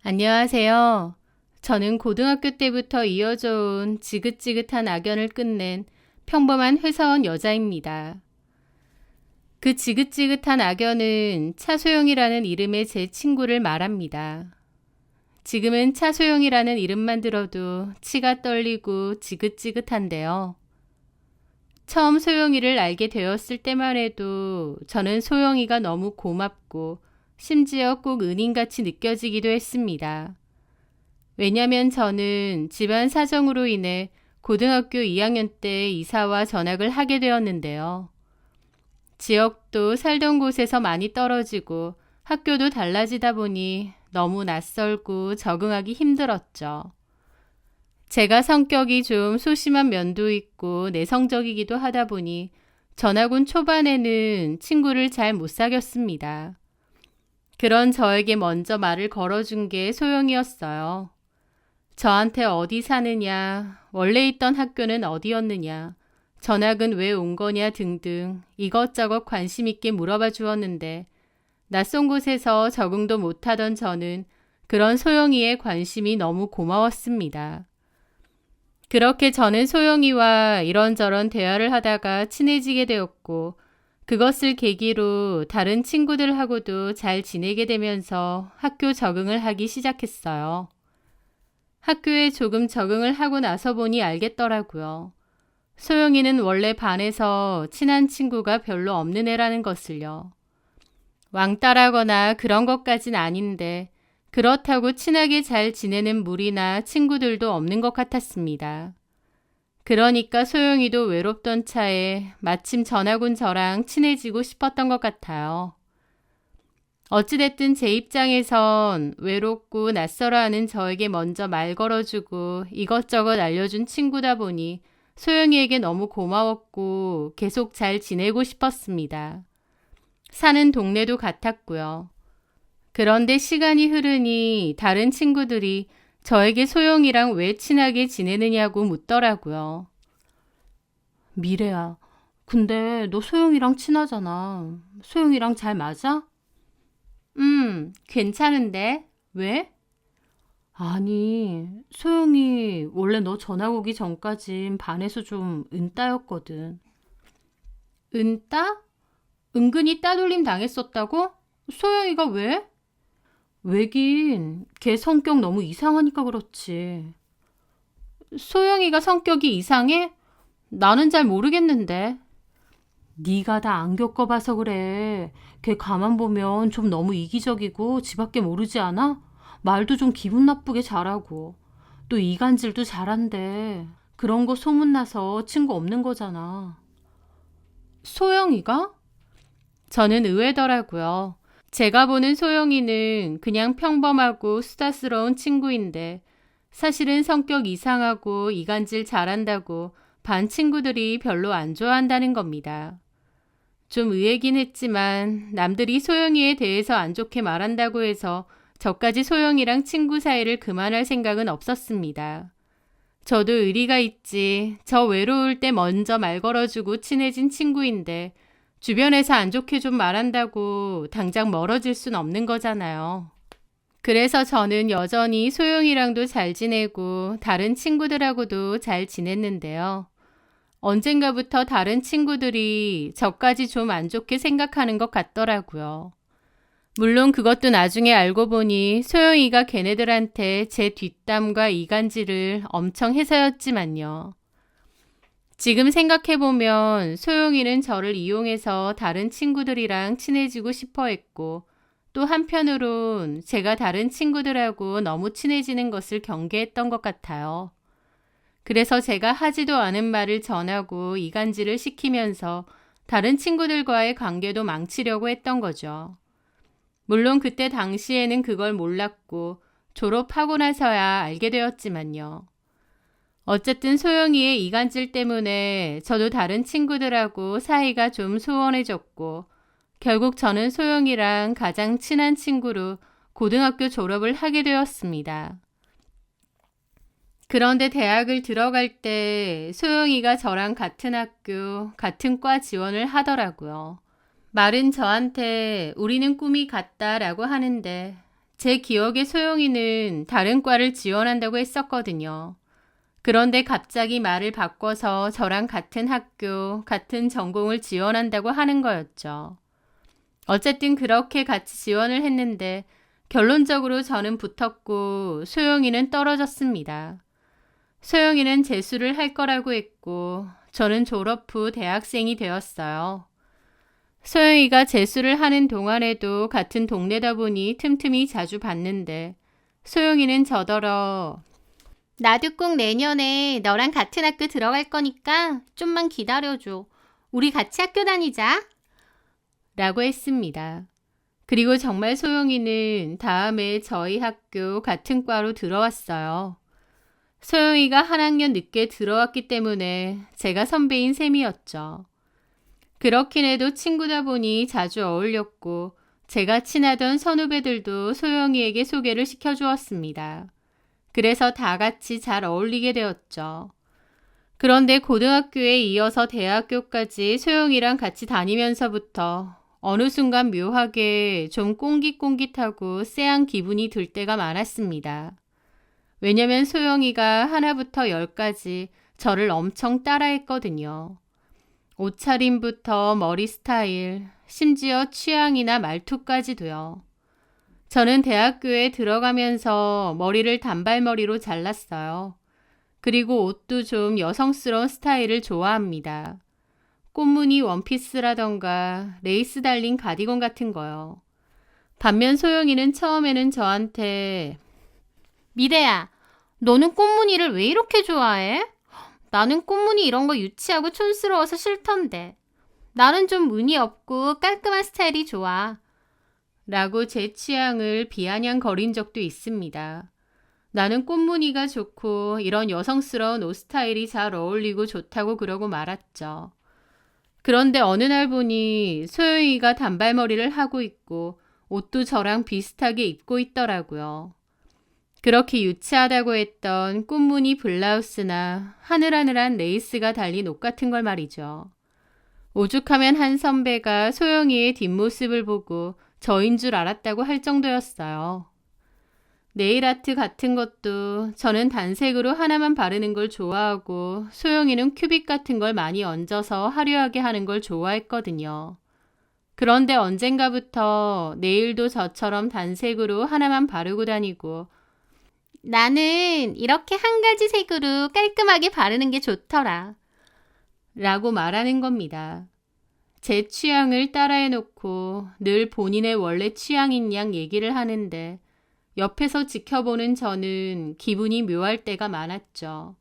안녕하세요. 저는 고등학교 때부터 이어져 온 지긋지긋한 악연을 끝낸 평범한 회사원 여자입니다. 그 지긋지긋한 악연은 차소영이라는 이름의 제 친구를 말합니다. 지금은 차소영이라는 이름만 들어도 치가 떨리고 지긋지긋한데요. 처음 소영이를 알게 되었을 때만 해도 저는 소영이가 너무 고맙고 심지어 꼭 은인같이 느껴지기도 했습니다. 왜냐면 저는 집안 사정으로 인해 고등학교 2학년 때 이사와 전학을 하게 되었는데요. 지역도 살던 곳에서 많이 떨어지고 학교도 달라지다 보니 너무 낯설고 적응하기 힘들었죠. 제가 성격이 좀 소심한 면도 있고 내성적이기도 하다 보니 전학 온 초반에는 친구를 잘 못 사귀었습니다. 그런 저에게 먼저 말을 걸어준 게 소영이었어요. 저한테 어디 사느냐, 원래 있던 학교는 어디였느냐, 전학은 왜 온 거냐 등등 이것저것 관심 있게 물어봐 주었는데 낯선 곳에서 적응도 못하던 저는 그런 소영이의 관심이 너무 고마웠습니다. 그렇게 저는 소영이와 이런저런 대화를 하다가 친해지게 되었고 그것을 계기로 다른 친구들하고도 잘 지내게 되면서 학교 적응을 하기 시작했어요. 학교에 조금 적응을 하고 나서 보니 알겠더라고요. 소영이는 원래 반에서 친한 친구가 별로 없는 애라는 것을요. 왕따라거나 그런 것까진 아닌데 그렇다고 친하게 잘 지내는 무리나 친구들도 없는 것 같았습니다. 그러니까 소영이도 외롭던 차에 마침 전학 온 저랑 친해지고 싶었던 것 같아요. 어찌됐든 제 입장에선 외롭고 낯설어하는 저에게 먼저 말 걸어주고 이것저것 알려준 친구다 보니 소영이에게 너무 고마웠고 계속 잘 지내고 싶었습니다. 사는 동네도 같았고요. 그런데 시간이 흐르니 다른 친구들이 저에게 소영이랑 왜 친하게 지내느냐고 묻더라고요. 미래야, 근데 너 소영이랑 친하잖아. 소영이랑 잘 맞아? 괜찮은데? 왜? 아니, 소영이 원래 너 전학 오기 전까진 반에서 좀 은따였거든. 은따? 은근히 따돌림 당했었다고? 소영이가 왜? 왜긴, 걔 성격 너무 이상하니까 그렇지. 소영이가 성격이 이상해? 나는 잘 모르겠는데. 네가 다 안 겪어봐서 그래. 걔 가만 보면 좀 너무 이기적이고 지밖에 모르지 않아? 말도 좀 기분 나쁘게 잘하고. 또 이간질도 잘한대. 그런 거 소문나서 친구 없는 거잖아. 소영이가? 저는 의외더라고요. 제가 보는 소영이는 그냥 평범하고 수다스러운 친구인데 사실은 성격 이상하고 이간질 잘한다고 반 친구들이 별로 안 좋아한다는 겁니다. 좀 의외긴 했지만 남들이 소영이에 대해서 안 좋게 말한다고 해서 저까지 소영이랑 친구 사이를 그만할 생각은 없었습니다. 저도 의리가 있지. 저 외로울 때 먼저 말 걸어주고 친해진 친구인데 주변에서 안 좋게 좀 말한다고 당장 멀어질 순 없는 거잖아요. 그래서 저는 여전히 소영이랑도 잘 지내고 다른 친구들하고도 잘 지냈는데요. 언젠가부터 다른 친구들이 저까지 좀 안 좋게 생각하는 것 같더라고요. 물론 그것도 나중에 알고 보니 소영이가 걔네들한테 제 뒷담과 이간질을 엄청 해서였지만요. 지금 생각해보면 소영이는 저를 이용해서 다른 친구들이랑 친해지고 싶어 했고 또 한편으론 제가 다른 친구들하고 너무 친해지는 것을 경계했던 것 같아요. 그래서 제가 하지도 않은 말을 전하고 이간질을 시키면서 다른 친구들과의 관계도 망치려고 했던 거죠. 물론 그때 당시에는 그걸 몰랐고 졸업하고 나서야 알게 되었지만요. 어쨌든 소영이의 이간질 때문에 저도 다른 친구들하고 사이가 좀 소원해졌고 결국 저는 소영이랑 가장 친한 친구로 고등학교 졸업을 하게 되었습니다. 그런데 대학을 들어갈 때 소영이가 저랑 같은 학교, 같은 과 지원을 하더라고요. 말은 저한테 우리는 꿈이 같다라고 하는데 제 기억에 소영이는 다른 과를 지원한다고 했었거든요. 그런데 갑자기 말을 바꿔서 저랑 같은 학교, 같은 전공을 지원한다고 하는 거였죠. 어쨌든 그렇게 같이 지원을 했는데 결론적으로 저는 붙었고 소영이는 떨어졌습니다. 소영이는 재수를 할 거라고 했고 저는 졸업 후 대학생이 되었어요. 소영이가 재수를 하는 동안에도 같은 동네다 보니 틈틈이 자주 봤는데 소영이는 저더러 나도 꼭 내년에 너랑 같은 학교 들어갈 거니까 좀만 기다려줘. 우리 같이 학교 다니자. 라고 했습니다. 그리고 정말 소영이는 다음에 저희 학교 같은 과로 들어왔어요. 소영이가 한 학년 늦게 들어왔기 때문에 제가 선배인 셈이었죠. 그렇긴 해도 친구다 보니 자주 어울렸고 제가 친하던 선후배들도 소영이에게 소개를 시켜주었습니다. 그래서 다 같이 잘 어울리게 되었죠. 그런데 고등학교에 이어서 대학교까지 소영이랑 같이 다니면서부터 어느 순간 묘하게 좀 꽁깃꽁깃하고 쎄한 기분이 들 때가 많았습니다. 왜냐면 소영이가 하나부터 열까지 저를 엄청 따라했거든요. 옷차림부터 머리 스타일, 심지어 취향이나 말투까지도요. 저는 대학교에 들어가면서 머리를 단발머리로 잘랐어요. 그리고 옷도 좀 여성스러운 스타일을 좋아합니다. 꽃무늬 원피스라던가 레이스 달린 가디건 같은 거요. 반면 소영이는 처음에는 저한테 미래야, 너는 꽃무늬를 왜 이렇게 좋아해? 나는 꽃무늬 이런 거 유치하고 촌스러워서 싫던데. 나는 좀 무늬 없고 깔끔한 스타일이 좋아. 라고 제 취향을 비아냥거린 적도 있습니다. 나는 꽃무늬가 좋고 이런 여성스러운 옷 스타일이 잘 어울리고 좋다고 그러고 말았죠. 그런데 어느 날 보니 소영이가 단발머리를 하고 있고 옷도 저랑 비슷하게 입고 있더라고요. 그렇게 유치하다고 했던 꽃무늬 블라우스나 하늘하늘한 레이스가 달린 옷 같은 걸 말이죠. 오죽하면 한 선배가 소영이의 뒷모습을 보고 저인 줄 알았다고 할 정도였어요. 네일아트 같은 것도 저는 단색으로 하나만 바르는 걸 좋아하고 소영이는 큐빅 같은 걸 많이 얹어서 화려하게 하는 걸 좋아했거든요. 그런데 언젠가부터 네일도 저처럼 단색으로 하나만 바르고 다니고 나는 이렇게 한 가지 색으로 깔끔하게 바르는 게 좋더라. 라고 말하는 겁니다. 제 취향을 따라해놓고 늘 본인의 원래 취향인 양 얘기를 하는데 옆에서 지켜보는 저는 기분이 묘할 때가 많았죠.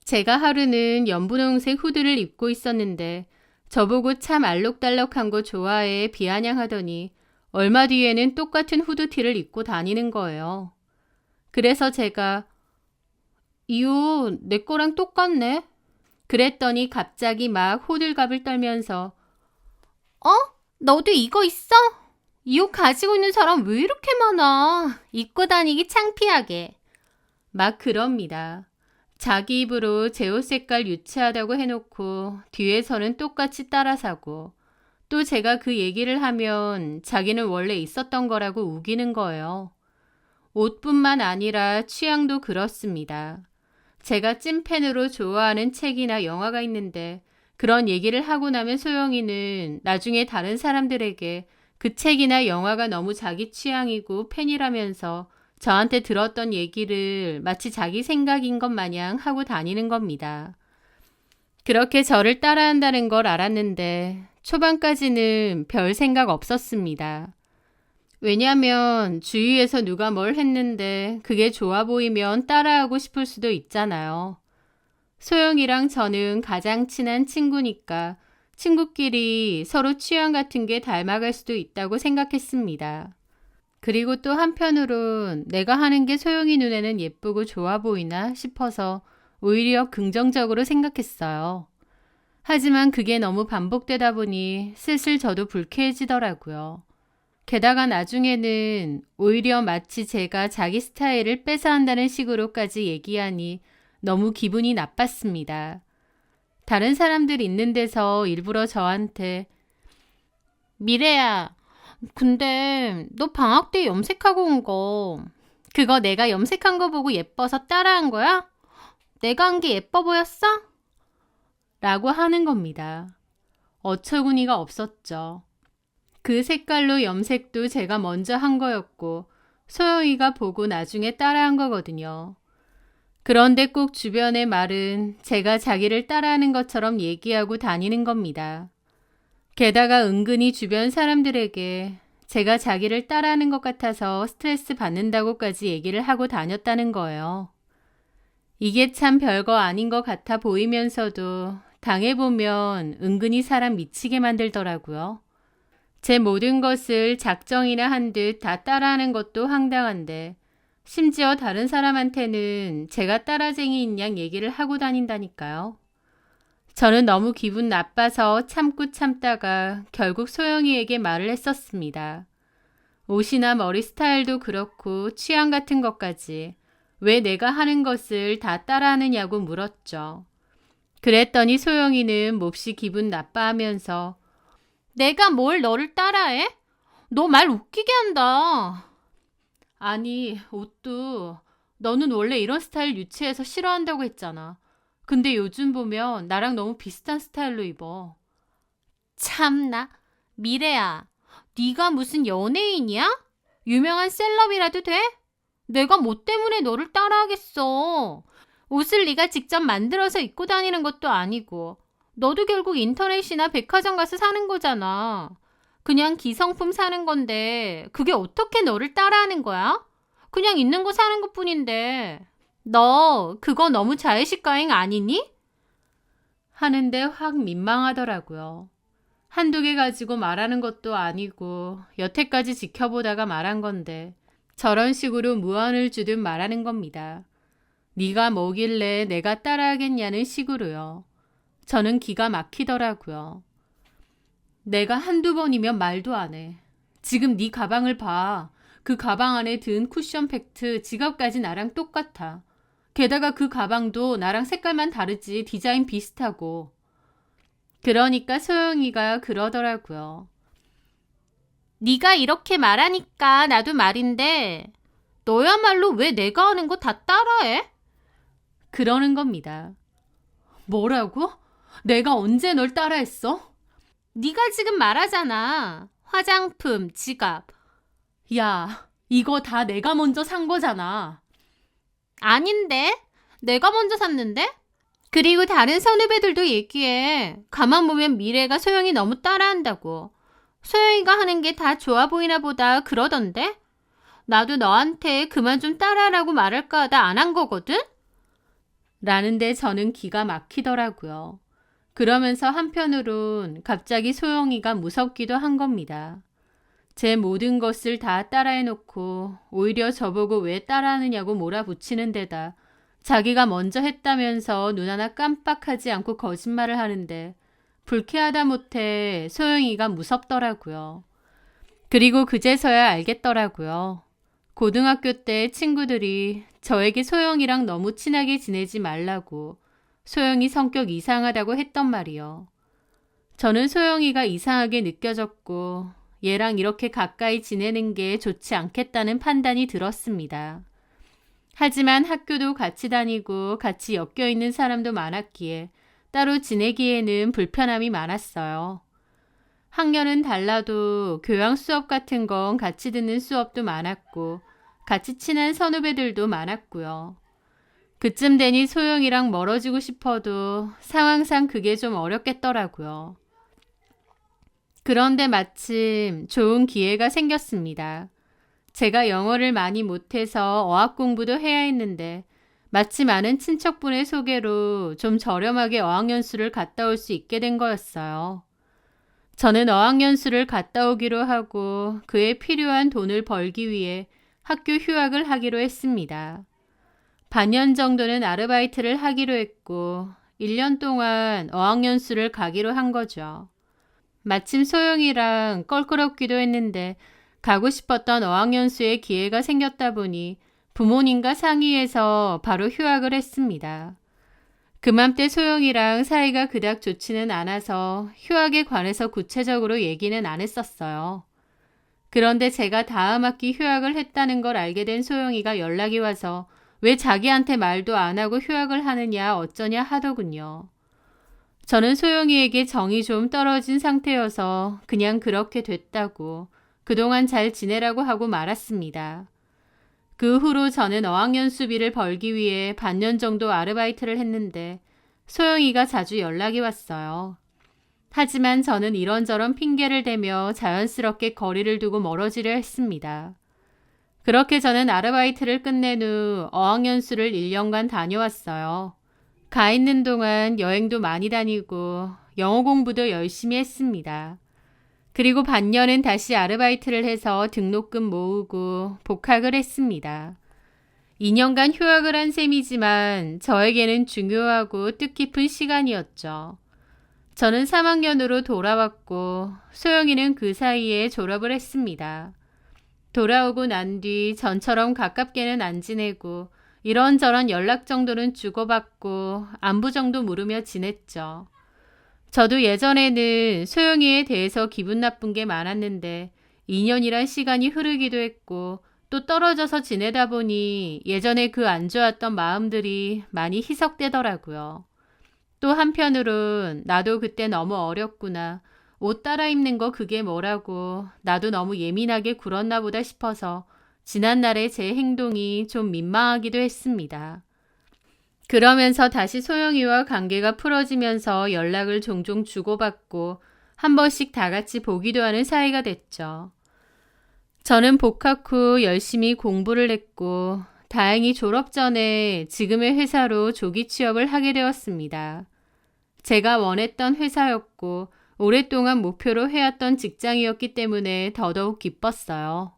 제가 하루는 연분홍색 후드를 입고 있었는데 저보고 참 알록달록한 거 좋아해 비아냥하더니 얼마 뒤에는 똑같은 후드티를 입고 다니는 거예요. 그래서 제가 이 옷 내 거랑 똑같네? 그랬더니 갑자기 막 호들갑을 떨면서 너도 이거 있어? 이 옷 가지고 있는 사람 왜 이렇게 많아? 입고 다니기 창피하게. 막 그럽니다. 자기 입으로 제 옷 색깔 유치하다고 해놓고 뒤에서는 똑같이 따라 사고 또 제가 그 얘기를 하면 자기는 원래 있었던 거라고 우기는 거예요. 옷뿐만 아니라 취향도 그렇습니다. 제가 찐팬으로 좋아하는 책이나 영화가 있는데 그런 얘기를 하고 나면 소영이는 나중에 다른 사람들에게 그 책이나 영화가 너무 자기 취향이고 팬이라면서 저한테 들었던 얘기를 마치 자기 생각인 것 마냥 하고 다니는 겁니다. 그렇게 저를 따라한다는 걸 알았는데 초반까지는 별 생각 없었습니다. 왜냐면 주위에서 누가 뭘 했는데 그게 좋아 보이면 따라하고 싶을 수도 있잖아요. 소영이랑 저는 가장 친한 친구니까 친구끼리 서로 취향 같은 게 닮아갈 수도 있다고 생각했습니다. 그리고 또 한편으론 내가 하는 게 소영이 눈에는 예쁘고 좋아 보이나 싶어서 오히려 긍정적으로 생각했어요. 하지만 그게 너무 반복되다 보니 슬슬 저도 불쾌해지더라고요. 게다가 나중에는 오히려 마치 제가 자기 스타일을 뺏어한다는 식으로까지 얘기하니 너무 기분이 나빴습니다. 다른 사람들 있는 데서 일부러 저한테 미래야, 근데 너 방학 때 염색하고 온 거, 그거 내가 염색한 거 보고 예뻐서 따라한 거야? 내가 한 게 예뻐 보였어? 라고 하는 겁니다. 어처구니가 없었죠. 그 색깔로 염색도 제가 먼저 한 거였고 소영이가 보고 나중에 따라한 거거든요. 그런데 꼭 주변의 말은 제가 자기를 따라하는 것처럼 얘기하고 다니는 겁니다. 게다가 은근히 주변 사람들에게 제가 자기를 따라하는 것 같아서 스트레스 받는다고까지 얘기를 하고 다녔다는 거예요. 이게 참 별거 아닌 것 같아 보이면서도 당해보면 은근히 사람 미치게 만들더라고요. 제 모든 것을 작정이나 한 듯 다 따라하는 것도 황당한데 심지어 다른 사람한테는 제가 따라쟁이인 양 얘기를 하고 다닌다니까요. 저는 너무 기분 나빠서 참고 참다가 결국 소영이에게 말을 했었습니다. 옷이나 머리 스타일도 그렇고 취향 같은 것까지 왜 내가 하는 것을 다 따라하느냐고 물었죠. 그랬더니 소영이는 몹시 기분 나빠하면서 내가 뭘 너를 따라해? 너 말 웃기게 한다. 아니, 옷도 너는 원래 이런 스타일 유치해서 싫어한다고 했잖아. 근데 요즘 보면 나랑 너무 비슷한 스타일로 입어. 참나, 미래야. 네가 무슨 연예인이야? 유명한 셀럽이라도 돼? 내가 뭐 때문에 너를 따라하겠어. 옷을 네가 직접 만들어서 입고 다니는 것도 아니고 너도 결국 인터넷이나 백화점 가서 사는 거잖아. 그냥 기성품 사는 건데 그게 어떻게 너를 따라하는 거야? 그냥 있는 거 사는 것뿐인데. 너 그거 너무 자의식 과잉 아니니? 하는데 확 민망하더라고요. 한두 개 가지고 말하는 것도 아니고 여태까지 지켜보다가 말한 건데 저런 식으로 무언을 주듯 말하는 겁니다. 네가 뭐길래 내가 따라하겠냐는 식으로요. 저는 기가 막히더라고요. 내가 한두 번이면 말도 안 해. 지금 네 가방을 봐. 그 가방 안에 든 쿠션 팩트, 지갑까지 나랑 똑같아. 게다가 그 가방도 나랑 색깔만 다르지 디자인 비슷하고. 그러니까 소영이가 그러더라고요. 네가 이렇게 말하니까 나도 말인데 너야말로 왜 내가 하는 거 다 따라해? 그러는 겁니다. 뭐라고? 내가 언제 널 따라했어? 네가 지금 말하잖아. 화장품, 지갑. 야, 이거 다 내가 먼저 산 거잖아. 아닌데? 내가 먼저 샀는데? 그리고 다른 선후배들도 얘기해. 가만 보면 미래가 소영이 너무 따라한다고. 소영이가 하는 게 다 좋아 보이나 보다 그러던데? 나도 너한테 그만 좀 따라하라고 말할까 하다 안 한 거거든? 라는데 저는 기가 막히더라고요. 그러면서 한편으론 갑자기 소영이가 무섭기도 한 겁니다. 제 모든 것을 다 따라해놓고 오히려 저보고 왜 따라하느냐고 몰아붙이는 데다 자기가 먼저 했다면서 눈 하나 깜빡하지 않고 거짓말을 하는데 불쾌하다 못해 소영이가 무섭더라고요. 그리고 그제서야 알겠더라고요. 고등학교 때 친구들이 저에게 소영이랑 너무 친하게 지내지 말라고 소영이 성격 이상하다고 했던 말이요. 저는 소영이가 이상하게 느껴졌고 얘랑 이렇게 가까이 지내는 게 좋지 않겠다는 판단이 들었습니다. 하지만 학교도 같이 다니고 같이 엮여 있는 사람도 많았기에 따로 지내기에는 불편함이 많았어요. 학년은 달라도 교양 수업 같은 건 같이 듣는 수업도 많았고 같이 친한 선후배들도 많았고요. 그쯤 되니 소영이랑 멀어지고 싶어도 상황상 그게 좀 어렵겠더라고요. 그런데 마침 좋은 기회가 생겼습니다. 제가 영어를 많이 못해서 어학 공부도 해야 했는데 마침 아는 친척분의 소개로 좀 저렴하게 어학연수를 갔다 올 수 있게 된 거였어요. 저는 어학연수를 갔다 오기로 하고 그에 필요한 돈을 벌기 위해 학교 휴학을 하기로 했습니다. 반년 정도는 아르바이트를 하기로 했고 1년 동안 어학연수를 가기로 한 거죠. 마침 소영이랑 껄끄럽기도 했는데 가고 싶었던 어학연수의 기회가 생겼다 보니 부모님과 상의해서 바로 휴학을 했습니다. 그맘때 소영이랑 사이가 그닥 좋지는 않아서 휴학에 관해서 구체적으로 얘기는 안 했었어요. 그런데 제가 다음 학기 휴학을 했다는 걸 알게 된 소영이가 연락이 와서 왜 자기한테 말도 안 하고 휴학을 하느냐 어쩌냐 하더군요. 저는 소영이에게 정이 좀 떨어진 상태여서 그냥 그렇게 됐다고 그동안 잘 지내라고 하고 말았습니다. 그 후로 저는 어학연수비를 벌기 위해 반년 정도 아르바이트를 했는데 소영이가 자주 연락이 왔어요. 하지만 저는 이런저런 핑계를 대며 자연스럽게 거리를 두고 멀어지려 했습니다. 그렇게 저는 아르바이트를 끝낸 후 어학연수를 1년간 다녀왔어요. 가 있는 동안 여행도 많이 다니고 영어 공부도 열심히 했습니다. 그리고 반년은 다시 아르바이트를 해서 등록금 모으고 복학을 했습니다. 2년간 휴학을 한 셈이지만 저에게는 중요하고 뜻깊은 시간이었죠. 저는 3학년으로 돌아왔고 소영이는 그 사이에 졸업을 했습니다. 돌아오고 난 뒤 전처럼 가깝게는 안 지내고 이런저런 연락 정도는 주고받고 안부 정도 물으며 지냈죠. 저도 예전에는 소영이에 대해서 기분 나쁜 게 많았는데 2년이란 시간이 흐르기도 했고 또 떨어져서 지내다 보니 예전에 그 안 좋았던 마음들이 많이 희석되더라고요. 또 한편으론 나도 그때 너무 어렸구나. 옷 따라 입는 거 그게 뭐라고 나도 너무 예민하게 굴었나 보다 싶어서 지난날의 제 행동이 좀 민망하기도 했습니다. 그러면서 다시 소영이와 관계가 풀어지면서 연락을 종종 주고받고 한 번씩 다 같이 보기도 하는 사이가 됐죠. 저는 복학 후 열심히 공부를 했고 다행히 졸업 전에 지금의 회사로 조기 취업을 하게 되었습니다. 제가 원했던 회사였고 오랫동안 목표로 해왔던 직장이었기 때문에 더더욱 기뻤어요.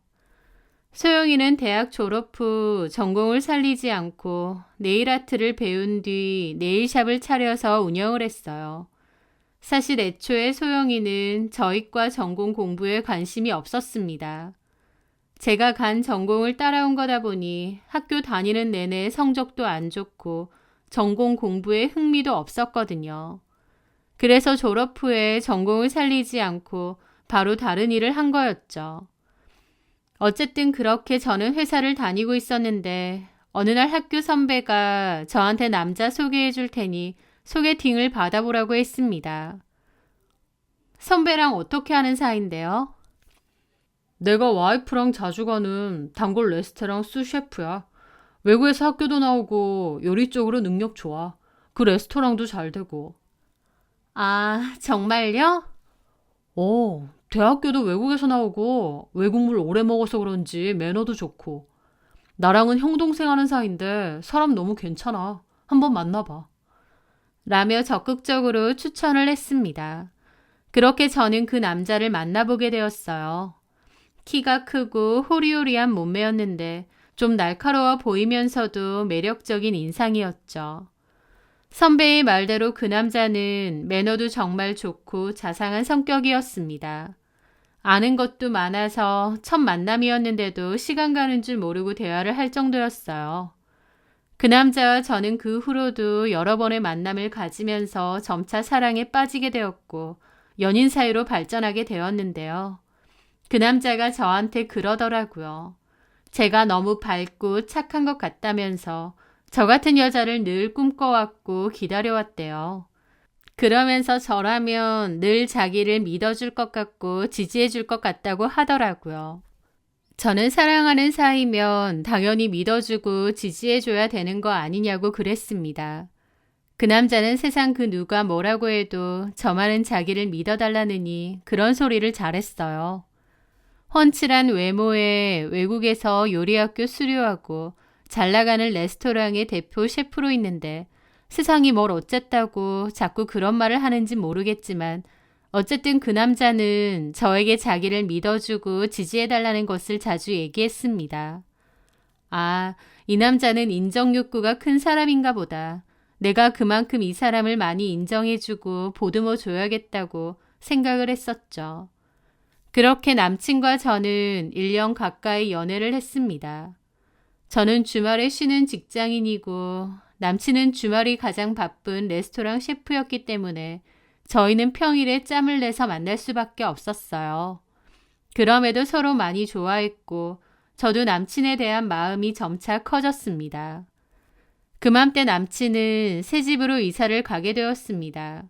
소영이는 대학 졸업 후 전공을 살리지 않고 네일아트를 배운 뒤 네일샵을 차려서 운영을 했어요. 사실 애초에 소영이는 저희과 전공 공부에 관심이 없었습니다. 제가 간 전공을 따라온 거다 보니 학교 다니는 내내 성적도 안 좋고 전공 공부에 흥미도 없었거든요. 그래서 졸업 후에 전공을 살리지 않고 바로 다른 일을 한 거였죠. 어쨌든 그렇게 저는 회사를 다니고 있었는데 어느 날 학교 선배가 저한테 남자 소개해 줄 테니 소개팅을 받아보라고 했습니다. 선배랑 어떻게 하는 사이인데요? 내가 와이프랑 자주 가는 단골 레스토랑 수셰프야. 외국에서 학교도 나오고 요리 쪽으로 능력 좋아. 그 레스토랑도 잘 되고. 아, 정말요? 대학교도 외국에서 나오고 외국물 오래 먹어서 그런지 매너도 좋고. 나랑은 형 동생 하는 사이인데 사람 너무 괜찮아. 한번 만나봐. 라며 적극적으로 추천을 했습니다. 그렇게 저는 그 남자를 만나보게 되었어요. 키가 크고 호리호리한 몸매였는데 좀 날카로워 보이면서도 매력적인 인상이었죠. 선배의 말대로 그 남자는 매너도 정말 좋고 자상한 성격이었습니다. 아는 것도 많아서 첫 만남이었는데도 시간 가는 줄 모르고 대화를 할 정도였어요. 그 남자와 저는 그 후로도 여러 번의 만남을 가지면서 점차 사랑에 빠지게 되었고 연인 사이로 발전하게 되었는데요. 그 남자가 저한테 그러더라고요. 제가 너무 밝고 착한 것 같다면서 저 같은 여자를 늘 꿈꿔왔고 기다려왔대요. 그러면서 저라면 늘 자기를 믿어줄 것 같고 지지해줄 것 같다고 하더라고요. 저는 사랑하는 사이면 당연히 믿어주고 지지해줘야 되는 거 아니냐고 그랬습니다. 그 남자는 세상 그 누가 뭐라고 해도 저만은 자기를 믿어달라느니 그런 소리를 잘했어요. 훤칠한 외모에 외국에서 요리학교 수료하고 잘 나가는 레스토랑의 대표 셰프로 있는데 세상이 뭘 어쨌다고 자꾸 그런 말을 하는지 모르겠지만 어쨌든 그 남자는 저에게 자기를 믿어주고 지지해달라는 것을 자주 얘기했습니다. 아, 이 남자는 인정 욕구가 큰 사람인가 보다. 내가 그만큼 이 사람을 많이 인정해주고 보듬어 줘야겠다고 생각을 했었죠. 그렇게 남친과 저는 1년 가까이 연애를 했습니다. 저는 주말에 쉬는 직장인이고 남친은 주말이 가장 바쁜 레스토랑 셰프였기 때문에 저희는 평일에 짬을 내서 만날 수밖에 없었어요. 그럼에도 서로 많이 좋아했고 저도 남친에 대한 마음이 점차 커졌습니다. 그맘때 남친은 새 집으로 이사를 가게 되었습니다.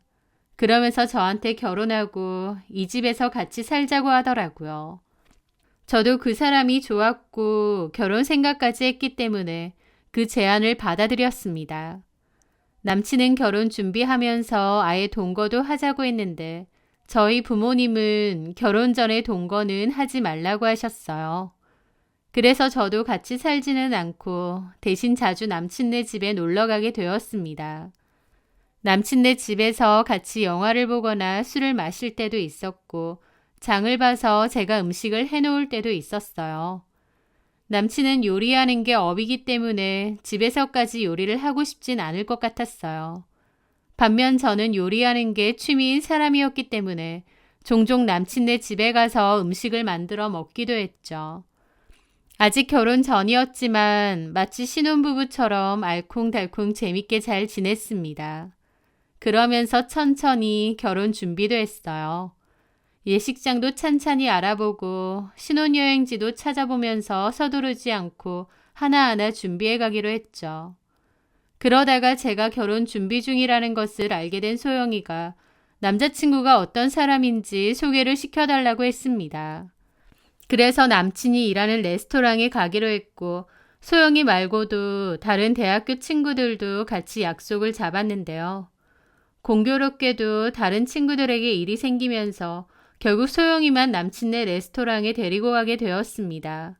그러면서 저한테 결혼하고 이 집에서 같이 살자고 하더라고요. 저도 그 사람이 좋았고 결혼 생각까지 했기 때문에 그 제안을 받아들였습니다. 남친은 결혼 준비하면서 아예 동거도 하자고 했는데 저희 부모님은 결혼 전에 동거는 하지 말라고 하셨어요. 그래서 저도 같이 살지는 않고 대신 자주 남친네 집에 놀러 가게 되었습니다. 남친네 집에서 같이 영화를 보거나 술을 마실 때도 있었고 장을 봐서 제가 음식을 해놓을 때도 있었어요. 남친은 요리하는 게 업이기 때문에 집에서까지 요리를 하고 싶진 않을 것 같았어요. 반면 저는 요리하는 게 취미인 사람이었기 때문에 종종 남친네 집에 가서 음식을 만들어 먹기도 했죠. 아직 결혼 전이었지만 마치 신혼부부처럼 알콩달콩 재밌게 잘 지냈습니다. 그러면서 천천히 결혼 준비도 했어요. 예식장도 찬찬히 알아보고 신혼여행지도 찾아보면서 서두르지 않고 하나하나 준비해 가기로 했죠. 그러다가 제가 결혼 준비 중이라는 것을 알게 된 소영이가 남자친구가 어떤 사람인지 소개를 시켜달라고 했습니다. 그래서 남친이 일하는 레스토랑에 가기로 했고 소영이 말고도 다른 대학교 친구들도 같이 약속을 잡았는데요. 공교롭게도 다른 친구들에게 일이 생기면서 결국 소영이만 남친네 레스토랑에 데리고 가게 되었습니다.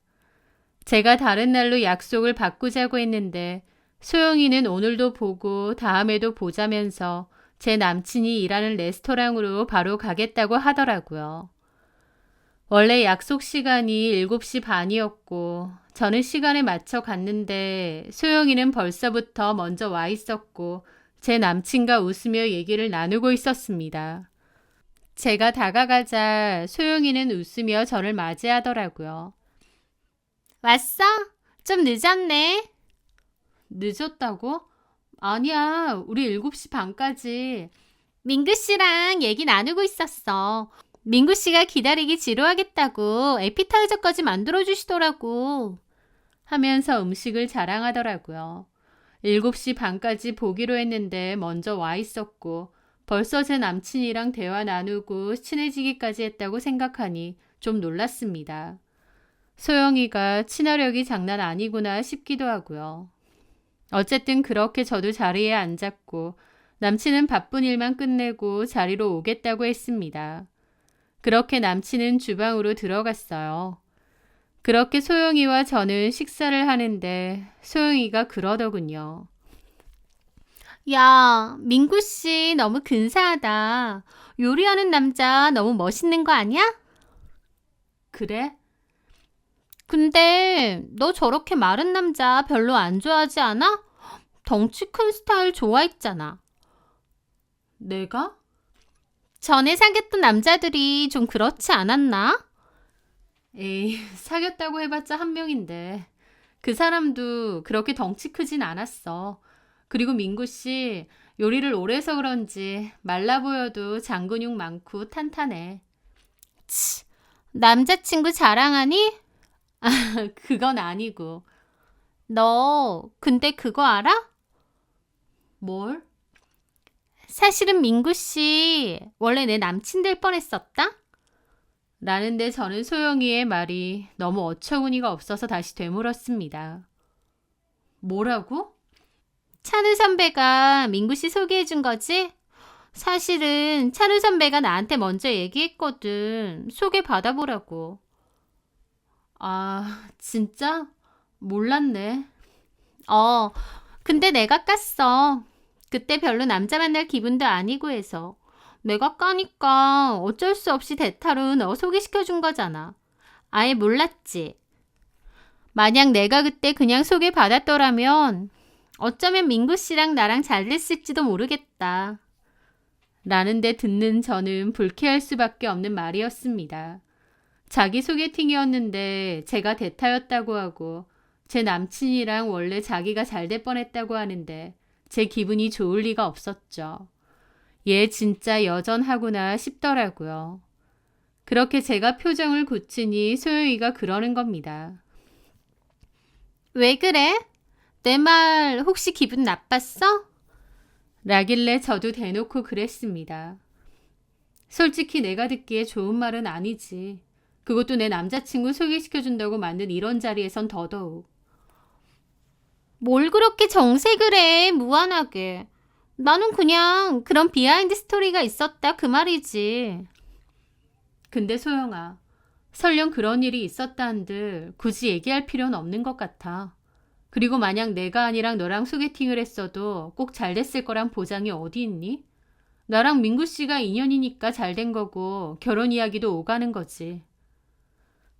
제가 다른 날로 약속을 바꾸자고 했는데 소영이는 오늘도 보고 다음에도 보자면서 제 남친이 일하는 레스토랑으로 바로 가겠다고 하더라고요. 원래 약속 시간이 7시 반이었고 저는 시간에 맞춰 갔는데 소영이는 벌써부터 먼저 와 있었고 제 남친과 웃으며 얘기를 나누고 있었습니다. 제가 다가가자 소영이는 웃으며 저를 맞이하더라고요. 왔어? 좀 늦었네. 늦었다고? 아니야, 우리 7시 반까지. 민구 씨랑 얘기 나누고 있었어. 민구 씨가 기다리기 지루하겠다고 에피타이저까지 만들어주시더라고. 하면서 음식을 자랑하더라고요. 7시 반까지 보기로 했는데 먼저 와 있었고 벌써 제 남친이랑 대화 나누고 친해지기까지 했다고 생각하니 좀 놀랐습니다. 소영이가 친화력이 장난 아니구나 싶기도 하고요. 어쨌든 그렇게 저도 자리에 앉았고 남친은 바쁜 일만 끝내고 자리로 오겠다고 했습니다. 그렇게 남친은 주방으로 들어갔어요. 그렇게 소영이와 저는 식사를 하는데 소영이가 그러더군요. 야, 민구 씨 너무 근사하다. 요리하는 남자 너무 멋있는 거 아니야? 그래? 근데 너 저렇게 마른 남자 별로 안 좋아하지 않아? 덩치 큰 스타일 좋아했잖아. 내가? 전에 사귀었던 남자들이 좀 그렇지 않았나? 에이, 사귀었다고 해봤자 한 명인데 그 사람도 그렇게 덩치 크진 않았어. 그리고 민구 씨 요리를 오래 해서 그런지 말라 보여도 장근육 많고 탄탄해. 치, 남자친구 자랑하니? 아, 그건 아니고. 너 근데 그거 알아? 뭘? 사실은 민구 씨 원래 내 남친 될 뻔했었다? 라는데 저는 소영이의 말이 너무 어처구니가 없어서 다시 되물었습니다. 뭐라고? 찬우 선배가 민구 씨 소개해 준 거지? 사실은 찬우 선배가 나한테 먼저 얘기했거든. 소개 받아보라고. 아, 진짜? 몰랐네. 근데 내가 깠어. 그때 별로 남자 만날 기분도 아니고 해서. 내가 까니까 어쩔 수 없이 대타로 너 소개시켜준 거잖아. 아예 몰랐지. 만약 내가 그때 그냥 소개받았더라면 어쩌면 민구 씨랑 나랑 잘 됐을지도 모르겠다. 라는데 듣는 저는 불쾌할 수밖에 없는 말이었습니다. 자기 소개팅이었는데 제가 대타였다고 하고 제 남친이랑 원래 자기가 잘 될 뻔했다고 하는데 제 기분이 좋을 리가 없었죠. 얘 진짜 여전하구나 싶더라고요. 그렇게 제가 표정을 굳히니 소영이가 그러는 겁니다. 왜 그래? 내 말 혹시 기분 나빴어? 라길래 저도 대놓고 그랬습니다. 솔직히 내가 듣기에 좋은 말은 아니지. 그것도 내 남자친구 소개시켜준다고 만든 이런 자리에선 더더욱. 뭘 그렇게 정색을 해, 무한하게. 나는 그냥 그런 비하인드 스토리가 있었다 그 말이지. 근데 소영아, 설령 그런 일이 있었다 한들 굳이 얘기할 필요는 없는 것 같아. 그리고 만약 내가 아니랑 너랑 소개팅을 했어도 꼭 잘 됐을 거란 보장이 어디 있니? 나랑 민구 씨가 인연이니까 잘 된 거고 결혼 이야기도 오가는 거지.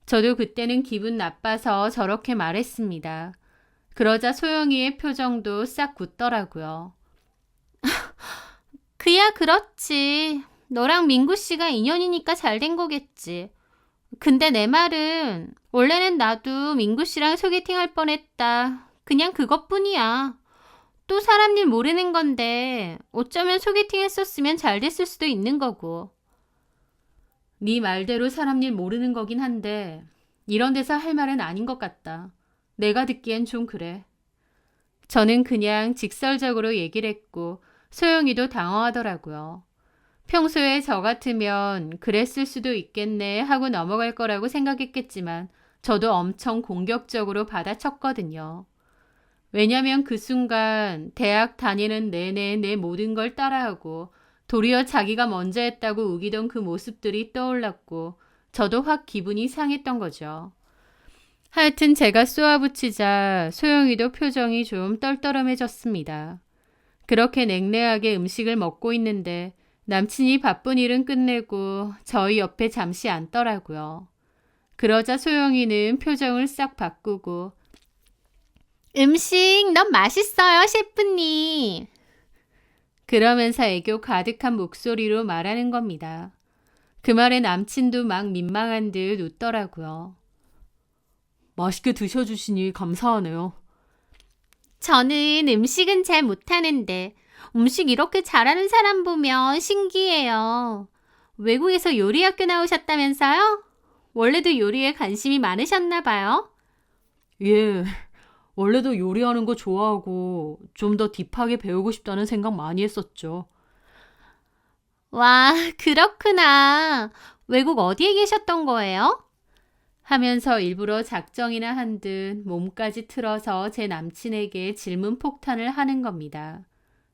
저도 그때는 기분 나빠서 저렇게 말했습니다. 그러자 소영이의 표정도 싹 굳더라고요. 그야 그렇지. 너랑 민구 씨가 인연이니까 잘 된 거겠지. 근데 내 말은 원래는 나도 민구 씨랑 소개팅 할 뻔했다. 그냥 그것뿐이야. 또 사람 일 모르는 건데 어쩌면 소개팅 했었으면 잘 됐을 수도 있는 거고. 네 말대로 사람 일 모르는 거긴 한데 이런 데서 할 말은 아닌 것 같다. 내가 듣기엔 좀 그래. 저는 그냥 직설적으로 얘기를 했고 소영이도 당황하더라고요. 평소에 저 같으면 그랬을 수도 있겠네 하고 넘어갈 거라고 생각했겠지만 저도 엄청 공격적으로 받아쳤거든요. 왜냐면 그 순간 대학 다니는 내내 내 모든 걸 따라하고 도리어 자기가 먼저 했다고 우기던 그 모습들이 떠올랐고 저도 확 기분이 상했던 거죠. 하여튼 제가 쏘아붙이자 소영이도 표정이 좀 떨떠름해졌습니다. 그렇게 냉랭하게 음식을 먹고 있는데 남친이 바쁜 일은 끝내고 저희 옆에 잠시 앉더라고요. 그러자 소영이는 표정을 싹 바꾸고 음식 너무 맛있어요, 셰프님. 그러면서 애교 가득한 목소리로 말하는 겁니다. 그 말에 남친도 막 민망한 듯 웃더라고요. 맛있게 드셔주시니 감사하네요. 저는 음식은 잘 못하는데 음식 이렇게 잘하는 사람 보면 신기해요. 외국에서 요리학교 나오셨다면서요? 원래도 요리에 관심이 많으셨나 봐요? 예, 원래도 요리하는 거 좋아하고 좀 더 딥하게 배우고 싶다는 생각 많이 했었죠. 와, 그렇구나. 외국 어디에 계셨던 거예요? 하면서 일부러 작정이나 한 듯 몸까지 틀어서 제 남친에게 질문 폭탄을 하는 겁니다.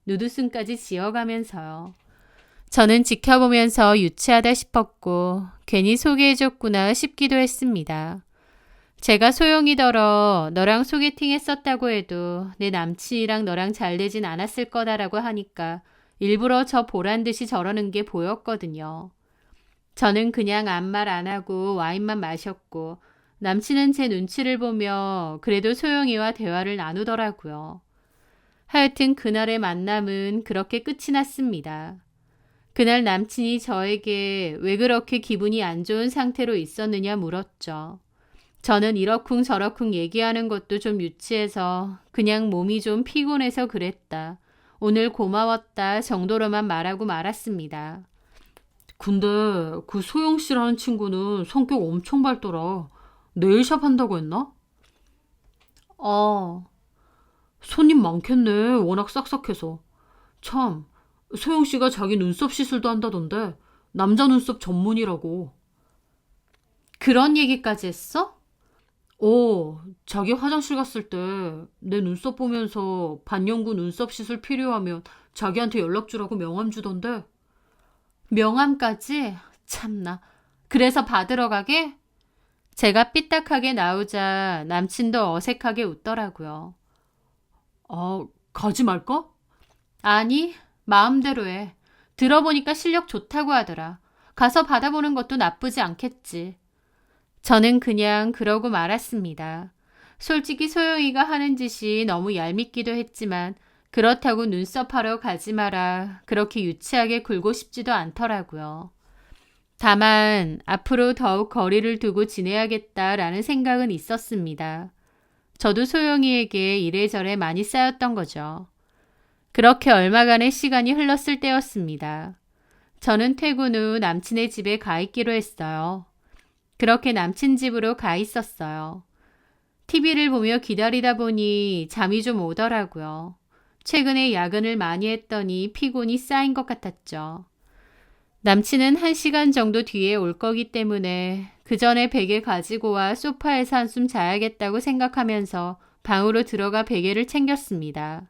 누드슨까지 지어가면서요. 저는 지켜보면서 유치하다 싶었고 괜히 소개해줬구나 싶기도 했습니다. 제가 소용이더러 너랑 소개팅 했었다고 해도 내 남친이랑 너랑 잘 되진 않았을 거다라고 하니까 일부러 저 보란 듯이 저러는 게 보였거든요. 저는 그냥 아무 말 안 하고 와인만 마셨고 남친은 제 눈치를 보며 그래도 소영이와 대화를 나누더라고요. 하여튼 그날의 만남은 그렇게 끝이 났습니다. 그날 남친이 저에게 왜 그렇게 기분이 안 좋은 상태로 있었느냐 물었죠. 저는 이러쿵저러쿵 얘기하는 것도 좀 유치해서 그냥 몸이 좀 피곤해서 그랬다. 오늘 고마웠다 정도로만 말하고 말았습니다. 근데 그 소영 씨라는 친구는 성격 엄청 밝더라. 네일샵 한다고 했나? 손님 많겠네. 워낙 싹싹해서. 참, 소영 씨가 자기 눈썹 시술도 한다던데 남자 눈썹 전문이라고. 그런 얘기까지 했어? 자기 화장실 갔을 때 내 눈썹 보면서 반영구 눈썹 시술 필요하면 자기한테 연락 주라고 명함 주던데. 명함까지? 참나. 그래서 받으러 가게? 제가 삐딱하게 나오자 남친도 어색하게 웃더라고요. 가지 말까? 아니, 마음대로 해. 들어보니까 실력 좋다고 하더라. 가서 받아보는 것도 나쁘지 않겠지. 저는 그냥 그러고 말았습니다. 솔직히 소영이가 하는 짓이 너무 얄밉기도 했지만 그렇다고 눈썹 하러 가지 마라. 그렇게 유치하게 굴고 싶지도 않더라고요. 다만 앞으로 더욱 거리를 두고 지내야겠다라는 생각은 있었습니다. 저도 소영이에게 이래저래 많이 쌓였던 거죠. 그렇게 얼마간의 시간이 흘렀을 때였습니다. 저는 퇴근 후 남친의 집에 가 있기로 했어요. 그렇게 남친 집으로 가 있었어요. TV를 보며 기다리다 보니 잠이 좀 오더라고요. 최근에 야근을 많이 했더니 피곤이 쌓인 것 같았죠. 남친은 1시간 정도 뒤에 올 거기 때문에 그 전에 베개 가지고 와 소파에서 한숨 자야겠다고 생각하면서 방으로 들어가 베개를 챙겼습니다.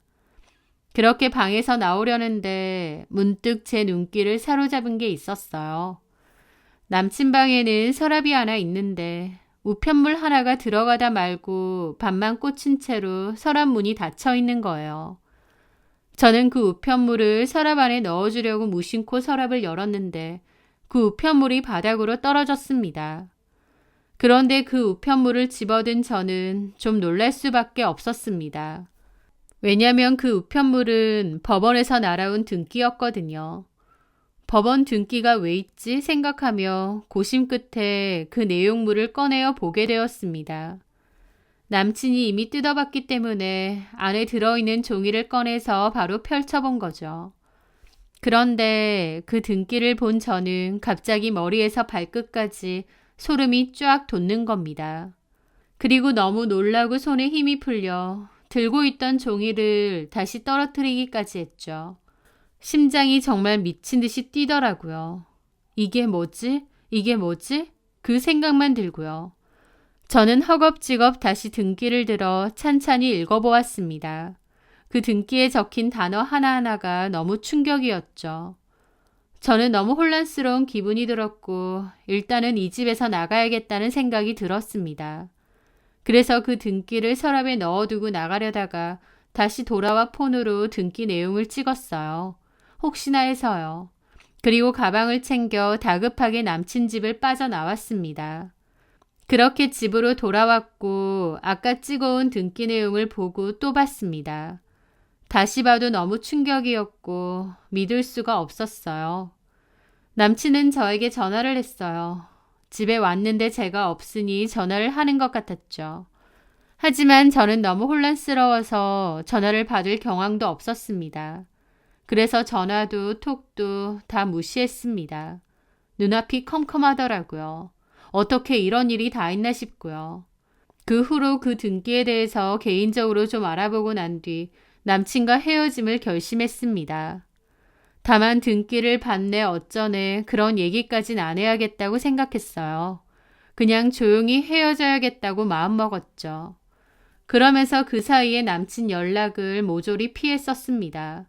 그렇게 방에서 나오려는데 문득 제 눈길을 사로잡은 게 있었어요. 남친 방에는 서랍이 하나 있는데 우편물 하나가 들어가다 말고 반만 꽂힌 채로 서랍 문이 닫혀 있는 거예요. 저는 그 우편물을 서랍 안에 넣어주려고 무심코 서랍을 열었는데 그 우편물이 바닥으로 떨어졌습니다. 그런데 그 우편물을 집어든 저는 좀 놀랄 수밖에 없었습니다. 왜냐면 그 우편물은 법원에서 날아온 등기였거든요. 법원 등기가 왜 있지 생각하며 고심 끝에 그 내용물을 꺼내어 보게 되었습니다. 남친이 이미 뜯어봤기 때문에 안에 들어있는 종이를 꺼내서 바로 펼쳐본 거죠. 그런데 그 등기를 본 저는 갑자기 머리에서 발끝까지 소름이 쫙 돋는 겁니다. 그리고 너무 놀라고 손에 힘이 풀려 들고 있던 종이를 다시 떨어뜨리기까지 했죠. 심장이 정말 미친 듯이 뛰더라고요. 이게 뭐지? 이게 뭐지? 그 생각만 들고요. 저는 허겁지겁 다시 등기를 들어 찬찬히 읽어보았습니다. 그 등기에 적힌 단어 하나하나가 너무 충격이었죠. 저는 너무 혼란스러운 기분이 들었고 일단은 이 집에서 나가야겠다는 생각이 들었습니다. 그래서 그 등기를 서랍에 넣어두고 나가려다가 다시 돌아와 폰으로 등기 내용을 찍었어요. 혹시나 해서요. 그리고 가방을 챙겨 다급하게 남친 집을 빠져나왔습니다. 그렇게 집으로 돌아왔고 아까 찍어온 등기 내용을 보고 또 봤습니다. 다시 봐도 너무 충격이었고 믿을 수가 없었어요. 남친은 저에게 전화를 했어요. 집에 왔는데 제가 없으니 전화를 하는 것 같았죠. 하지만 저는 너무 혼란스러워서 전화를 받을 경황도 없었습니다. 그래서 전화도 톡도 다 무시했습니다. 눈앞이 컴컴하더라고요. 어떻게 이런 일이 다 있나 싶고요. 그 후로 그 등기에 대해서 개인적으로 좀 알아보고 난 뒤 남친과 헤어짐을 결심했습니다. 다만 등기를 받네 어쩌네 그런 얘기까진 안 해야겠다고 생각했어요. 그냥 조용히 헤어져야겠다고 마음먹었죠. 그러면서 그 사이에 남친 연락을 모조리 피했었습니다.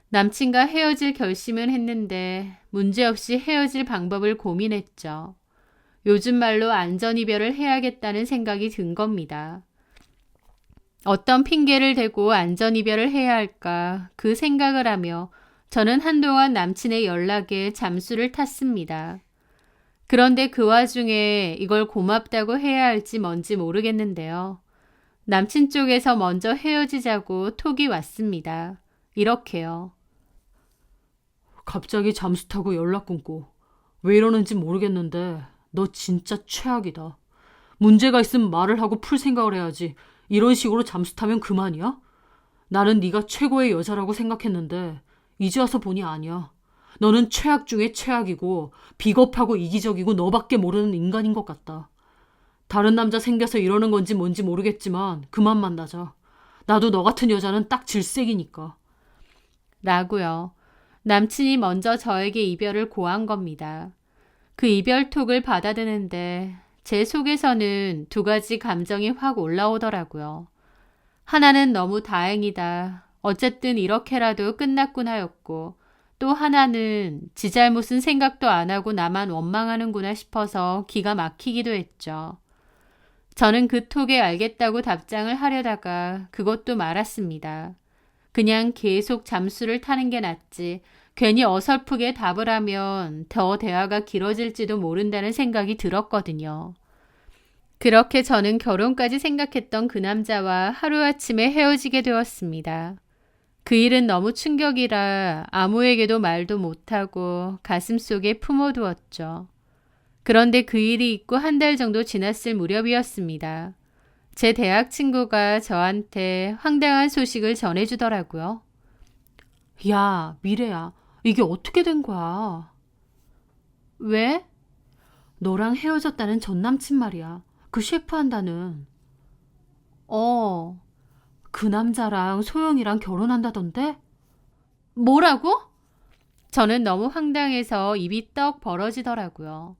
남친과 헤어질 결심은 했는데 문제없이 헤어질 방법을 고민했죠. 요즘 말로 안전이별을 해야겠다는 생각이 든 겁니다. 어떤 핑계를 대고 안전이별을 해야 할까 그 생각을 하며 저는 한동안 남친의 연락에 잠수를 탔습니다. 그런데 그 와중에 이걸 고맙다고 해야 할지 뭔지 모르겠는데요. 남친 쪽에서 먼저 헤어지자고 톡이 왔습니다. 이렇게요. 갑자기 잠수 타고 연락 끊고 왜 이러는지 모르겠는데 너 진짜 최악이다. 문제가 있으면 말을 하고 풀 생각을 해야지. 이런 식으로 잠수 타면 그만이야? 나는 네가 최고의 여자라고 생각했는데 이제 와서 보니 아니야. 너는 최악 중에 최악이고 비겁하고 이기적이고 너밖에 모르는 인간인 것 같다. 다른 남자 생겨서 이러는 건지 뭔지 모르겠지만 그만 만나자. 나도 너 같은 여자는 딱 질색이니까. 라고요. 남친이 먼저 저에게 이별을 고한 겁니다. 그 이별톡을 받아드는데 제 속에서는 두 가지 감정이 확 올라오더라고요. 하나는 너무 다행이다. 어쨌든 이렇게라도 끝났구나였고 또 하나는 지 잘못은 생각도 안 하고 나만 원망하는구나 싶어서 기가 막히기도 했죠. 저는 그 톡에 알겠다고 답장을 하려다가 그것도 말았습니다. 그냥 계속 잠수를 타는 게 낫지 괜히 어설프게 답을 하면 더 대화가 길어질지도 모른다는 생각이 들었거든요. 그렇게 저는 결혼까지 생각했던 그 남자와 하루아침에 헤어지게 되었습니다. 그 일은 너무 충격이라 아무에게도 말도 못하고 가슴속에 품어두었죠. 그런데 그 일이 있고 한 달 정도 지났을 무렵이었습니다. 제 대학 친구가 저한테 황당한 소식을 전해주더라고요. 야, 미래야. 이게 어떻게 된 거야? 왜? 너랑 헤어졌다는 전 남친 말이야. 그 셰프 한다는. 어, 그 남자랑 소영이랑 결혼한다던데? 뭐라고? 저는 너무 황당해서 입이 떡 벌어지더라고요.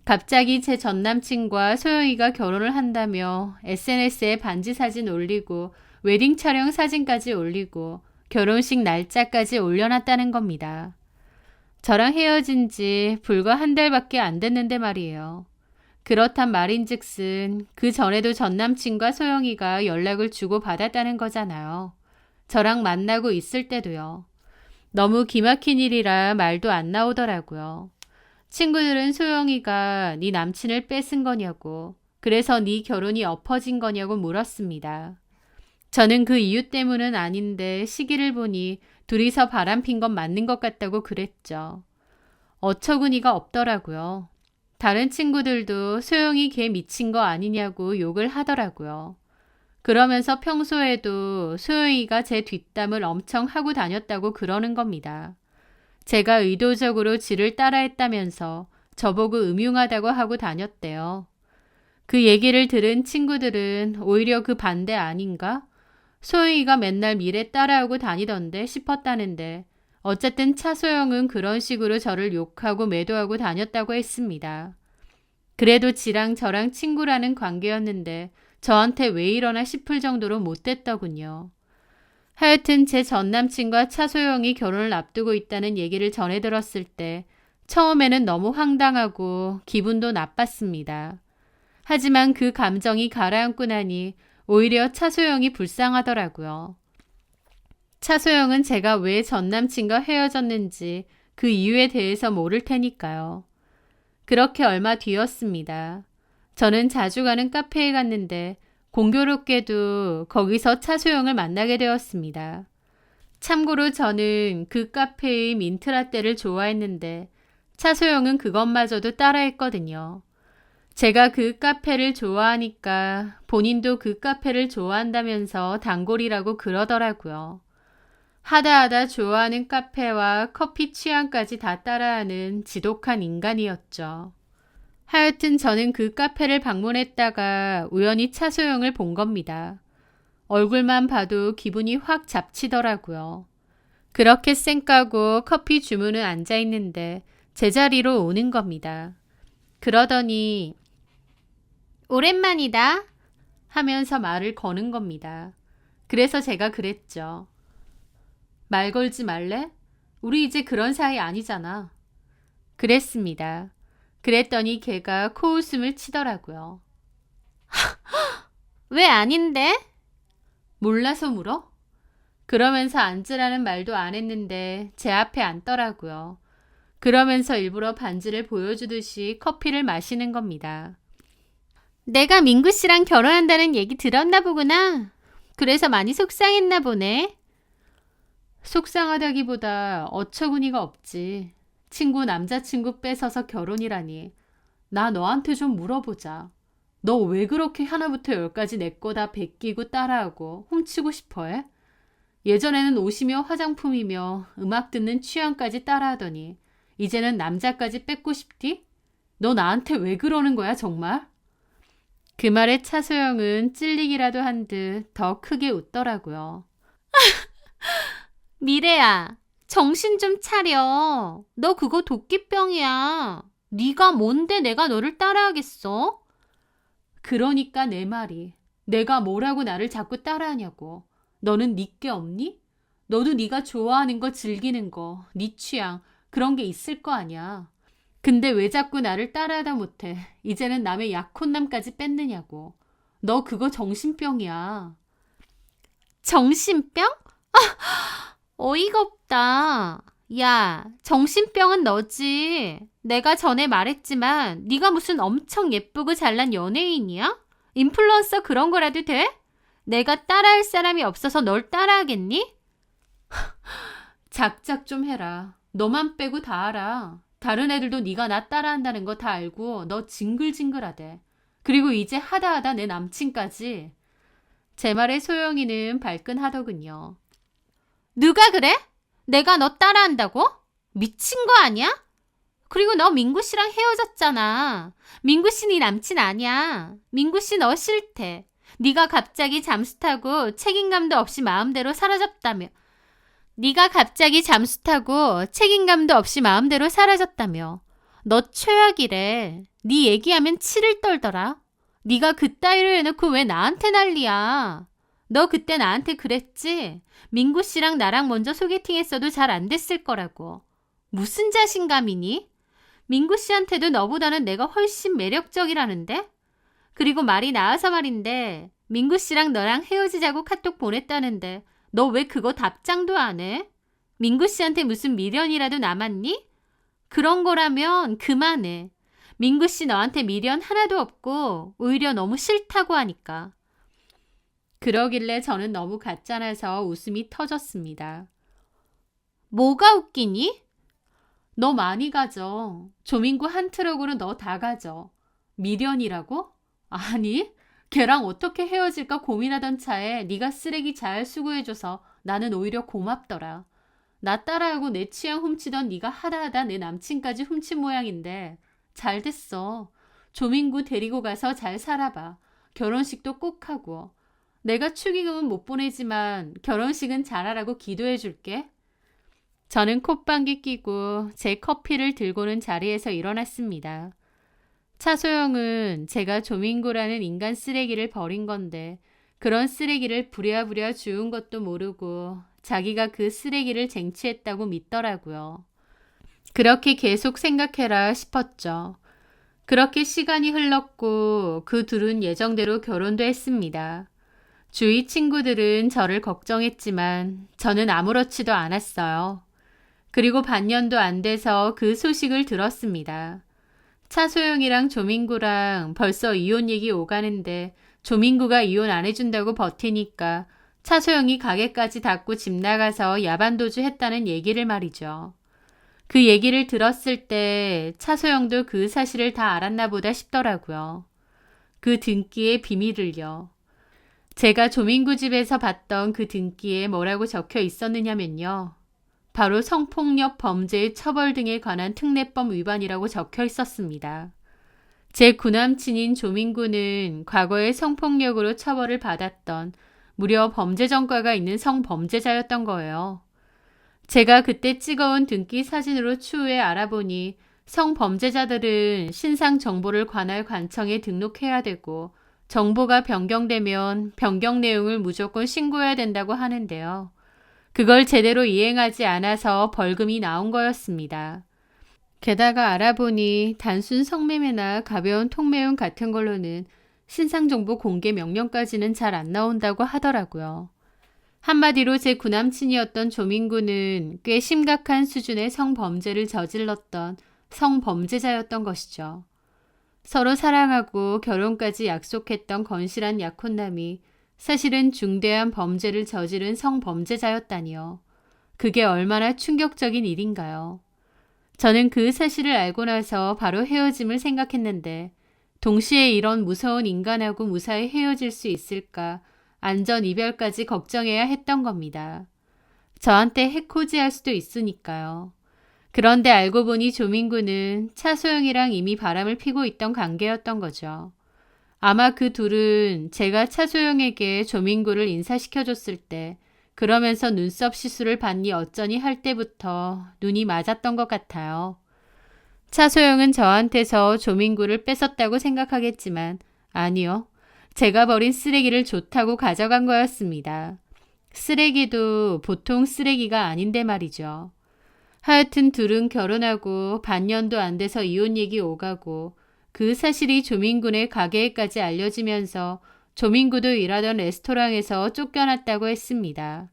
갑자기 제 전남친과 소영이가 결혼을 한다며 SNS에 반지 사진 올리고 웨딩 촬영 사진까지 올리고 결혼식 날짜까지 올려놨다는 겁니다. 저랑 헤어진 지 불과 한 달밖에 안 됐는데 말이에요. 그렇단 말인즉슨 그 전에도 전남친과 소영이가 연락을 주고 받았다는 거잖아요. 저랑 만나고 있을 때도요. 너무 기막힌 일이라 말도 안 나오더라고요. 친구들은 소영이가 네 남친을 뺏은 거냐고, 그래서 네 결혼이 엎어진 거냐고 물었습니다. 저는 그 이유 때문은 아닌데 시기를 보니 둘이서 바람핀 건 맞는 것 같다고 그랬죠. 어처구니가 없더라고요. 다른 친구들도 소영이 걔 미친 거 아니냐고 욕을 하더라고요. 그러면서 평소에도 소영이가 제 뒷담을 엄청 하고 다녔다고 그러는 겁니다. 제가 의도적으로 지를 따라했다면서 저보고 음흉하다고 하고 다녔대요. 그 얘기를 들은 친구들은 오히려 그 반대 아닌가? 소영이가 맨날 미래 따라오고 다니던데 싶었다는데 어쨌든 차소영은 그런 식으로 저를 욕하고 매도하고 다녔다고 했습니다. 그래도 지랑 저랑 친구라는 관계였는데 저한테 왜 이러나 싶을 정도로 못됐더군요. 하여튼 제 전남친과 차소영이 결혼을 앞두고 있다는 얘기를 전해 들었을 때 처음에는 너무 황당하고 기분도 나빴습니다. 하지만 그 감정이 가라앉고 나니 오히려 차소영이 불쌍하더라고요. 차소영은 제가 왜 전남친과 헤어졌는지 그 이유에 대해서 모를 테니까요. 그렇게 얼마 뒤였습니다. 저는 자주 가는 카페에 갔는데 공교롭게도 거기서 차소영을 만나게 되었습니다. 참고로 저는 그 카페의 민트라떼를 좋아했는데 차소영은 그것마저도 따라했거든요. 제가 그 카페를 좋아하니까 본인도 그 카페를 좋아한다면서 단골이라고 그러더라고요. 하다하다 좋아하는 카페와 커피 취향까지 다 따라하는 지독한 인간이었죠. 하여튼 저는 그 카페를 방문했다가 우연히 차소영을 본 겁니다. 얼굴만 봐도 기분이 확 잡치더라고요. 그렇게 쌩까고 커피 주문은 앉아있는데 제자리로 오는 겁니다. 그러더니 오랜만이다 하면서 말을 거는 겁니다. 그래서 제가 그랬죠. 말 걸지 말래? 우리 이제 그런 사이 아니잖아. 그랬습니다. 그랬더니 걔가 코웃음을 치더라고요. 왜 아닌데? 몰라서 물어? 그러면서 앉으라는 말도 안 했는데 제 앞에 앉더라고요. 그러면서 일부러 반지를 보여주듯이 커피를 마시는 겁니다. 내가 민구 씨랑 결혼한다는 얘기 들었나 보구나. 그래서 많이 속상했나 보네. 속상하다기보다 어처구니가 없지. 친구 남자친구 뺏어서 결혼이라니. 나 너한테 좀 물어보자. 너 왜 그렇게 하나부터 열까지 내 거 다 베끼고 따라하고 훔치고 싶어해? 예전에는 옷이며 화장품이며 음악 듣는 취향까지 따라하더니 이제는 남자까지 뺏고 싶디? 너 나한테 왜 그러는 거야 정말? 그 말에 차소영은 찔리기라도 한 듯 더 크게 웃더라고요. 미래야, 정신 좀 차려. 너 그거 도끼병이야. 네가 뭔데 내가 너를 따라하겠어? 그러니까 내 말이. 내가 뭐라고 나를 자꾸 따라하냐고. 너는 네 게 없니? 너도 네가 좋아하는 거 즐기는 거, 네 취향 그런 게 있을 거 아니야. 근데 왜 자꾸 나를 따라하다 못해. 이제는 남의 약혼남까지 뺏느냐고. 너 그거 정신병이야. 정신병? 어이가 없다. 야, 정신병은 너지. 내가 전에 말했지만 네가 무슨 엄청 예쁘고 잘난 연예인이야? 인플루언서 그런 거라도 돼? 내가 따라할 사람이 없어서 널 따라하겠니? 작작 좀 해라. 너만 빼고 다 알아. 다른 애들도 네가 나 따라한다는 거 다 알고 너 징글징글하대. 그리고 이제 하다하다 내 남친까지. 제 말에 소영이는 발끈하더군요. 누가 그래? 내가 너 따라한다고? 미친 거 아니야? 그리고 너 민구 씨랑 헤어졌잖아. 민구 씨 네 남친 아니야. 민구 씨 너 싫대. 네가 갑자기 잠수 타고 책임감도 없이 마음대로 사라졌다며. 네가 갑자기 잠수 타고 책임감도 없이 마음대로 사라졌다며. 너 최악이래. 네 얘기하면 치를 떨더라. 네가 그따위로 해놓고 왜 나한테 난리야. 너 그때 나한테 그랬지? 민구 씨랑 나랑 먼저 소개팅했어도 잘 안 됐을 거라고. 무슨 자신감이니? 민구 씨한테도 너보다는 내가 훨씬 매력적이라는데? 그리고 말이 나와서 말인데 민구 씨랑 너랑 헤어지자고 카톡 보냈다는데 너 왜 그거 답장도 안 해? 민구 씨한테 무슨 미련이라도 남았니? 그런 거라면 그만해. 민구 씨 너한테 미련 하나도 없고 오히려 너무 싫다고 하니까. 그러길래 저는 너무 가짜나서 웃음이 터졌습니다. 뭐가 웃기니? 너 많이 가져. 조민구 한 트럭으로 너 다 가져. 미련이라고? 아니, 걔랑 어떻게 헤어질까 고민하던 차에 네가 쓰레기 잘 수고해줘서 나는 오히려 고맙더라. 나 따라하고 내 취향 훔치던 네가 하다하다 내 남친까지 훔친 모양인데 잘 됐어. 조민구 데리고 가서 잘 살아봐. 결혼식도 꼭 하고. 내가 축의금은 못 보내지만 결혼식은 잘하라고 기도해줄게. 저는 콧방귀 끼고 제 커피를 들고는 자리에서 일어났습니다. 차소영은 제가 조민구라는 인간 쓰레기를 버린 건데 그런 쓰레기를 부랴부랴 주운 것도 모르고 자기가 그 쓰레기를 쟁취했다고 믿더라고요. 그렇게 계속 생각해라 싶었죠. 그렇게 시간이 흘렀고 그 둘은 예정대로 결혼도 했습니다. 주위 친구들은 저를 걱정했지만 저는 아무렇지도 않았어요. 그리고 반년도 안 돼서 그 소식을 들었습니다. 차소영이랑 조민구랑 벌써 이혼 얘기 오가는데 조민구가 이혼 안 해준다고 버티니까 차소영이 가게까지 닫고 집 나가서 야반도주 했다는 얘기를 말이죠. 그 얘기를 들었을 때 차소영도 그 사실을 다 알았나 보다 싶더라고요. 그 등기의 비밀을요. 제가 조민구 집에서 봤던 그 등기에 뭐라고 적혀 있었느냐면요. 바로 성폭력 범죄의 처벌 등에 관한 특례법 위반이라고 적혀 있었습니다. 제 구남친인 조민구는 과거에 성폭력으로 처벌을 받았던 무려 범죄 전과가 있는 성범죄자였던 거예요. 제가 그때 찍어온 등기 사진으로 추후에 알아보니 성범죄자들은 신상 정보를 관할 관청에 등록해야 되고 정보가 변경되면 변경 내용을 무조건 신고해야 된다고 하는데요. 그걸 제대로 이행하지 않아서 벌금이 나온 거였습니다. 게다가 알아보니 단순 성매매나 가벼운 통매운 같은 걸로는 신상정보 공개 명령까지는 잘 안 나온다고 하더라고요. 한마디로 제 구남친이었던 조민구는 꽤 심각한 수준의 성범죄를 저질렀던 성범죄자였던 것이죠. 서로 사랑하고 결혼까지 약속했던 건실한 약혼남이 사실은 중대한 범죄를 저지른 성범죄자였다니요. 그게 얼마나 충격적인 일인가요? 저는 그 사실을 알고 나서 바로 헤어짐을 생각했는데 동시에 이런 무서운 인간하고 무사히 헤어질 수 있을까 안전 이별까지 걱정해야 했던 겁니다. 저한테 해코지할 수도 있으니까요. 그런데 알고 보니 조민구는 차소영이랑 이미 바람을 피고 있던 관계였던 거죠. 아마 그 둘은 제가 차소영에게 조민구를 인사시켜줬을 때 그러면서 눈썹 시술을 받니 어쩌니 할 때부터 눈이 맞았던 것 같아요. 차소영은 저한테서 조민구를 뺏었다고 생각하겠지만 아니요. 제가 버린 쓰레기를 좋다고 가져간 거였습니다. 쓰레기도 보통 쓰레기가 아닌데 말이죠. 하여튼 둘은 결혼하고 반년도 안 돼서 이혼 얘기 오가고 그 사실이 조민구네 가게에까지 알려지면서 조민구도 일하던 레스토랑에서 쫓겨났다고 했습니다.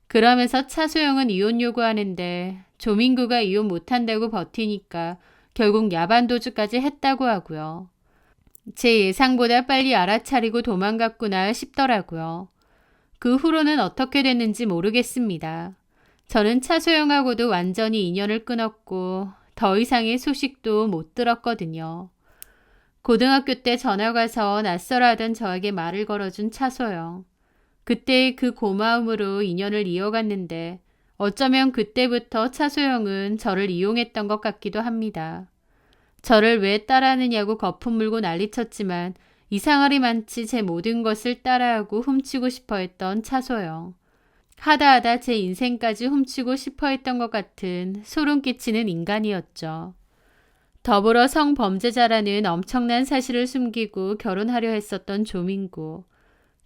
그러면서 차소영은 이혼 요구하는데 조민구가 이혼 못한다고 버티니까 결국 야반도주까지 했다고 하고요. 제 예상보다 빨리 알아차리고 도망갔구나 싶더라고요. 그 후로는 어떻게 됐는지 모르겠습니다. 저는 차소영하고도 완전히 인연을 끊었고 더 이상의 소식도 못 들었거든요. 고등학교 때 전화가서 낯설어하던 저에게 말을 걸어준 차소영. 그때의 그 고마움으로 인연을 이어갔는데 어쩌면 그때부터 차소영은 저를 이용했던 것 같기도 합니다. 저를 왜 따라하느냐고 거품 물고 난리쳤지만 이상하리만치 제 모든 것을 따라하고 훔치고 싶어 했던 차소영. 하다하다 제 인생까지 훔치고 싶어 했던 것 같은 소름 끼치는 인간이었죠. 더불어 성범죄자라는 엄청난 사실을 숨기고 결혼하려 했었던 조민구.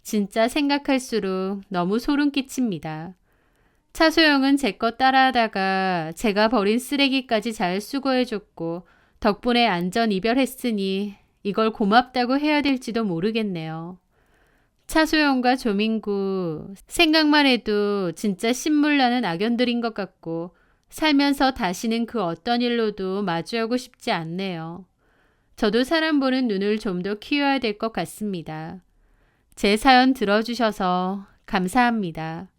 진짜 생각할수록 너무 소름 끼칩니다. 차소영은 제 것 따라하다가 제가 버린 쓰레기까지 잘 수거해줬고 덕분에 안전 이별했으니 이걸 고맙다고 해야 될지도 모르겠네요. 차소영과 조민구 생각만 해도 진짜 신물나는 악연들인 것 같고 살면서 다시는 그 어떤 일로도 마주하고 싶지 않네요. 저도 사람 보는 눈을 좀 더 키워야 될 것 같습니다. 제 사연 들어주셔서 감사합니다.